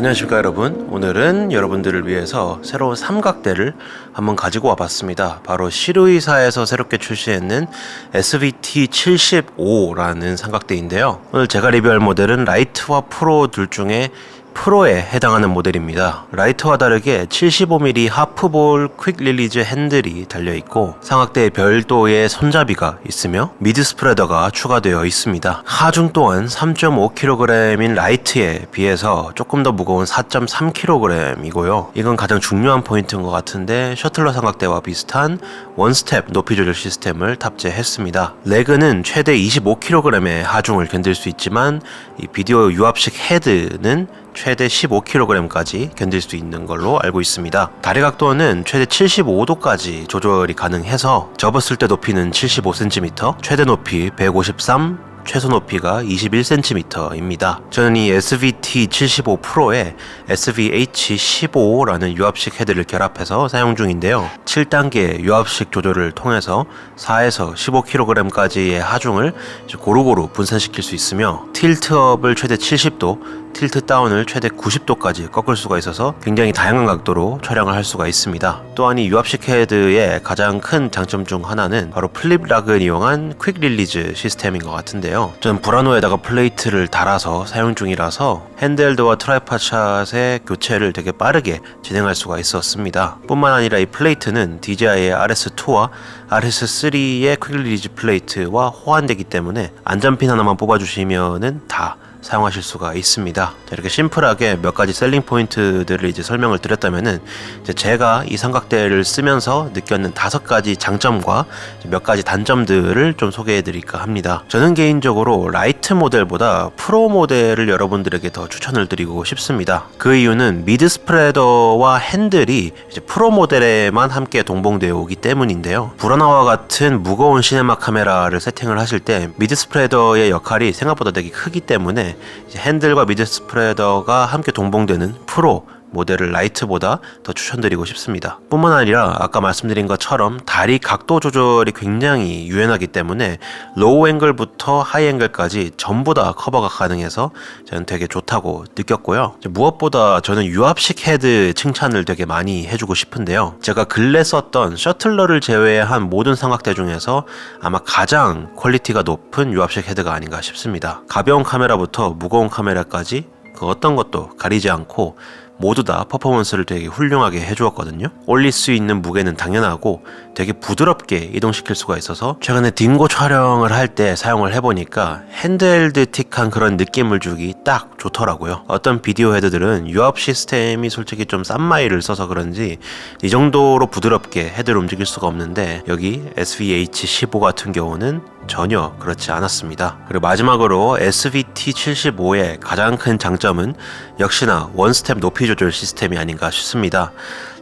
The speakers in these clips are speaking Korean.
안녕하십니까 여러분. 오늘은 여러분들을 위해서 새로운 삼각대를 한번 가지고 와봤습니다. 바로 시루이사에서 새롭게 출시했는 SVT75라는 삼각대인데요. 오늘 제가 리뷰할 모델은 라이트와 프로 둘 중에 프로에 해당하는 모델입니다. 라이트와 다르게 75mm 하프볼 퀵 릴리즈 핸들이 달려있고 삼각대에 별도의 손잡이가 있으며 미드 스프레더가 추가되어 있습니다. 하중 또한 3.5kg인 라이트에 비해서 조금 더 무거운 4.3kg이고요. 이건 가장 중요한 포인트인 것 같은데 셔틀러 삼각대와 비슷한 원스텝 높이 조절 시스템을 탑재했습니다. 레그는 최대 25kg의 하중을 견딜 수 있지만 이 비디오 유압식 헤드는 최대 15kg까지 견딜 수 있는 걸로 알고 있습니다. 다리 각도는 최대 75도까지 조절이 가능해서 접었을 때 높이는 75cm, 최대 높이 153, 최소 높이가 21cm입니다. 저는 이 SVT75 프로에 SVH15라는 유압식 헤드를 결합해서 사용 중인데요. 7단계 유압식 조절을 통해서 4에서 15kg까지의 하중을 고루고루 분산시킬 수 있으며 틸트업을 최대 70도, 틸트 다운을 최대 90도까지 꺾을 수가 있어서 굉장히 다양한 각도로 촬영을 할 수가 있습니다. 또한 이 유압식 헤드의 가장 큰 장점 중 하나는 바로 플립락을 이용한 퀵 릴리즈 시스템인 것 같은데요. 저는 브라노에다가 플레이트를 달아서 사용 중이라서 핸드헬드와 트라이팟 샷의 교체를 되게 빠르게 진행할 수가 있었습니다. 뿐만 아니라 이 플레이트는 DJI의 RS2와 RS3의 퀵 릴리즈 플레이트와 호환되기 때문에 안전핀 하나만 뽑아주시면은 다 사용하실 수가 있습니다. 자, 이렇게 심플하게 몇 가지 셀링 포인트들을 이제 설명을 드렸다면은 이제 제가 이 삼각대를 쓰면서 느꼈는 5가지 장점과 몇 가지 단점들을 좀 소개해 드릴까 합니다. 저는 개인적으로 라이트 모델보다 프로 모델을 여러분들에게 더 추천을 드리고 싶습니다. 그 이유는 미드 스프레더와 핸들이 이제 프로 모델에만 함께 동봉되어 오기 때문인데요. 브라나와 같은 무거운 시네마 카메라를 세팅을 하실 때 미드 스프레더의 역할이 생각보다 되게 크기 때문에 이제 핸들과 미드 스프레더가 함께 동봉되는 프로 모델을 라이트보다 더 추천드리고 싶습니다. 뿐만 아니라 아까 말씀드린 것처럼 다리 각도 조절이 굉장히 유연하기 때문에 로우 앵글부터 하이 앵글까지 전부 다 커버가 가능해서 저는 되게 좋다고 느꼈고요. 무엇보다 저는 유압식 헤드 칭찬을 되게 많이 해주고 싶은데요. 제가 근래 썼던 셔틀러를 제외한 모든 삼각대 중에서 아마 가장 퀄리티가 높은 유압식 헤드가 아닌가 싶습니다. 가벼운 카메라부터 무거운 카메라까지 그 어떤 것도 가리지 않고 모두 다 퍼포먼스를 되게 훌륭하게 해주었거든요. 올릴 수 있는 무게는 당연하고 되게 부드럽게 이동시킬 수가 있어서 최근에 딩고 촬영을 할 때 사용을 해보니까 핸드헬드틱한 그런 느낌을 주기 딱 좋더라고요. 어떤 비디오 헤드들은 유압 시스템이 솔직히 좀 싼 마이를 써서 그런지 이 정도로 부드럽게 헤드를 움직일 수가 없는데 여기 SVH15 같은 경우는 전혀 그렇지 않았습니다. 그리고 마지막으로 SVT75의 가장 큰 장점은 역시나 원스텝 높이 조절 시스템이 아닌가 싶습니다.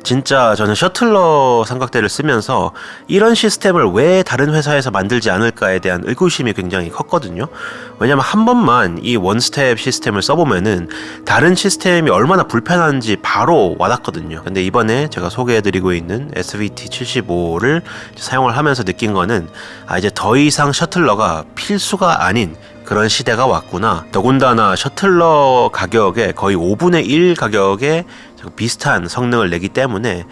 진짜 저는 셔틀러 삼각대를 쓰면서 이런 시스템을 왜 다른 회사에서 만들지 않을까에 대한 의구심이 굉장히 컸거든요. 왜냐면 한 번만 이 원스텝 시스템을 써보면은 다른 시스템이 얼마나 불편한지 바로 와닿거든요. 근데 이번에 제가 소개해드리고 있는 SVT75를 사용을 하면서 느낀 거는 이제 더 이상 셔틀러가 필수가 아닌 그런 시대가 왔구나. 더군다나 셔틀러 가격에 거의 5분의 1 가격에 비슷한 성능을 내기 때문에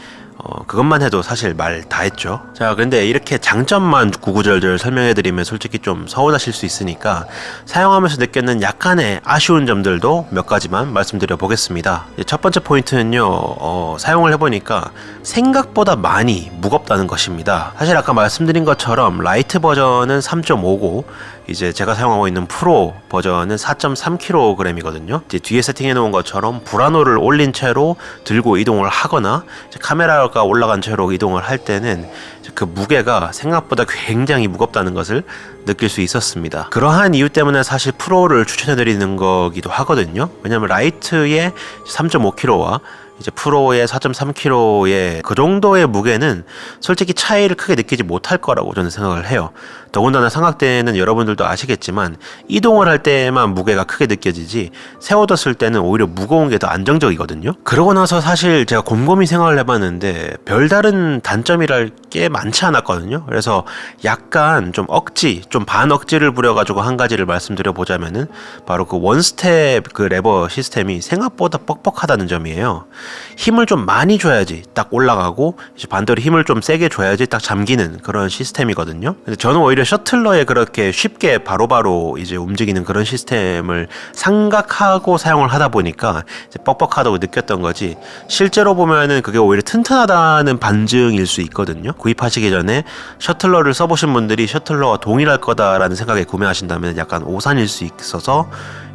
그것만 해도 사실 말 다 했죠. 자, 근데 이렇게 장점만 구구절절 설명해드리면 솔직히 좀 서운하실 수 있으니까 사용하면서 느꼈는 약간의 아쉬운 점들도 몇 가지만 말씀드려 보겠습니다. 첫 번째 포인트는요, 사용을 해보니까 생각보다 많이 무겁다는 것입니다. 사실 아까 말씀드린 것처럼 라이트 버전은 3.5고 이제 제가 사용하고 있는 프로 버전은 4.3kg이거든요. 이제 뒤에 세팅해 놓은 것처럼 브라노를 올린 채로 들고 이동을 하거나 카메라가 올라간 채로 이동을 할 때는 그 무게가 생각보다 굉장히 무겁다는 것을 느낄 수 있었습니다. 그러한 이유 때문에 사실 프로를 추천해 드리는 거기도 하거든요. 왜냐면 라이트의 3.5kg와 이제 프로의 4.3kg의 그 정도의 무게는 솔직히 차이를 크게 느끼지 못할 거라고 저는 생각을 해요. 더군다나 삼각대는 여러분들도 아시겠지만 이동을 할 때만 무게가 크게 느껴지지 세워뒀을 때는 오히려 무거운 게 더 안정적이거든요. 그러고 나서 사실 제가 곰곰이 생각을 해봤는데 별다른 단점이랄 게 많지 않았거든요. 그래서 약간 좀 반억지를 부려가지고 한 가지를 말씀드려보자면은 바로 그 원스텝 그 레버 시스템이 생각보다 뻑뻑하다는 점이에요. 힘을 좀 많이 줘야지 딱 올라가고 이제 반대로 힘을 좀 세게 줘야지 딱 잠기는 그런 시스템이거든요. 근데 저는 오히려 셔틀러에 그렇게 쉽게 바로바로 이제 움직이는 그런 시스템을 생각하고 사용을 하다 보니까 이제 뻑뻑하다고 느꼈던 거지, 실제로 보면은 그게 오히려 튼튼하다는 반증일 수 있거든요. 구입하시기 전에 셔틀러를 써보신 분들이 셔틀러와 동일할 거다라는 생각에 구매하신다면 약간 오산일 수 있어서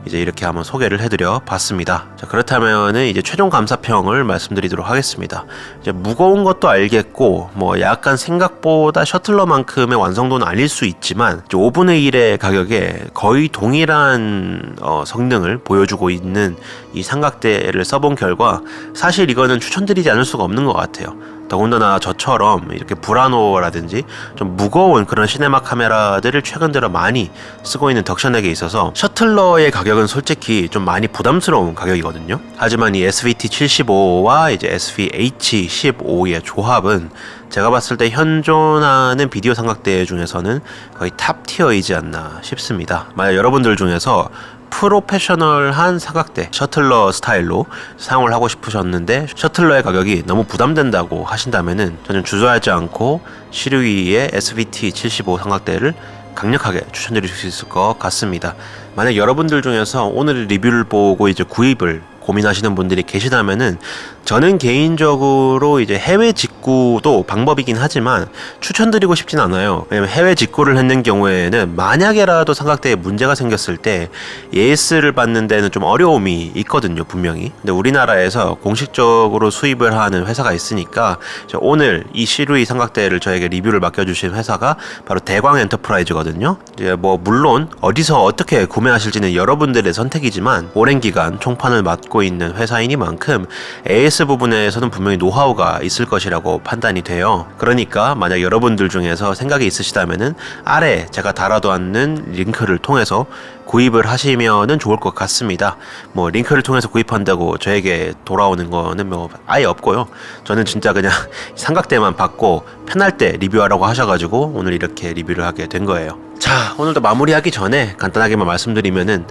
이제 이렇게 한번 소개를 해드려 봤습니다. 자, 그렇다면은 이제 최종 감사평을 말씀드리도록 하겠습니다. 이제 무거운 것도 알겠고, 뭐 약간 생각보다 셔틀러만큼의 완성도는 아닐 수 있지만 5분의 1의 가격에 거의 동일한 성능을 보여주고 있는 이 삼각대를 써본 결과 사실 이거는 추천드리지 않을 수가 없는 것 같아요. 더군다나 저처럼 이렇게 브라노라든지 좀 무거운 그런 시네마 카메라들을 최근 들어 많이 쓰고 있는 덕션에게 있어서 셔틀러의 가격은 솔직히 좀 많이 부담스러운 가격이거든요. 하지만 이 SVT75와 이제 SVH15의 조합은 제가 봤을 때 현존하는 비디오 삼각대 중에서는 거의 탑 티어이지 않나 싶습니다. 만약 여러분들 중에서 프로페셔널한 삼각대 셔틀러 스타일로 사용을 하고 싶으셨는데 셔틀러의 가격이 너무 부담된다고 하신다면은 저는 주저하지 않고 시루이의 SVT75 삼각대를 강력하게 추천드릴 수 있을 것 같습니다. 만약 여러분들 중에서 오늘 리뷰를 보고 이제 구입을 고민하시는 분들이 계시다면은 저는 개인적으로 이제 해외 직구도 방법이긴 하지만 추천드리고 싶진 않아요. 왜냐면 해외 직구를 했는 경우에는 만약에라도 삼각대에 문제가 생겼을 때 AS를 받는 데는 좀 어려움이 있거든요, 분명히. 근데 우리나라에서 공식적으로 수입을 하는 회사가 있으니까 오늘 이 시루이 삼각대를 저에게 리뷰를 맡겨주신 회사가 바로 대광 엔터프라이즈거든요. 이제 뭐 물론 어디서 어떻게 구매하실지는 여러분들의 선택이지만 오랜 기간 총판을 맡고 있는 회사이니만큼 AS 부분에서는 분명히 노하우가 있을 것이라고 판단이 돼요. 그러니까 만약 여러분들 중에서 생각이 있으시다면은 아래 제가 달아두었는 링크를 통해서 구입을 하시면은 좋을 것 같습니다. 뭐 링크를 통해서 구입한다고 저에게 돌아오는 거는 뭐 아예 없고요. 저는 진짜 그냥 삼각대만 받고 편할 때 리뷰하라고 하셔가지고 오늘 이렇게 리뷰를 하게 된 거예요. 자, 오늘도 마무리하기 전에 간단하게만 말씀드리면은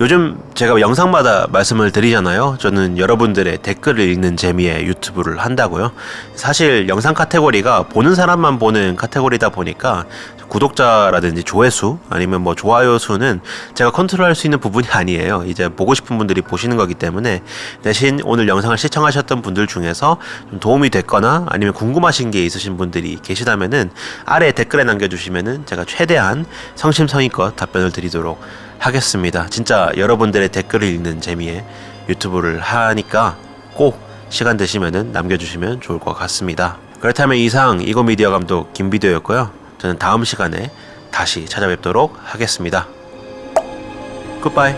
요즘 제가 영상마다 말씀을 드리잖아요. 저는 여러분들의 댓글을 읽는 재미에 유튜브를 한다고요. 사실 영상 카테고리가 보는 사람만 보는 카테고리다 보니까 구독자라든지 조회수 아니면 뭐 좋아요 수는 제가 컨트롤할 수 있는 부분이 아니에요. 이제 보고 싶은 분들이 보시는 거기 때문에 대신 오늘 영상을 시청하셨던 분들 중에서 좀 도움이 됐거나 아니면 궁금하신 게 있으신 분들이 계시다면은 아래 댓글에 남겨주시면은 제가 최대한 성심성의껏 답변을 드리도록 하겠습니다. 진짜 여러분들의 댓글을 읽는 재미에 유튜브를 하니까 꼭 시간 되시면은 남겨주시면 좋을 것 같습니다. 그렇다면 이상 이고미디어 감독 김비디오였고요. 저는 다음 시간에 다시 찾아뵙도록 하겠습니다. 굿바이.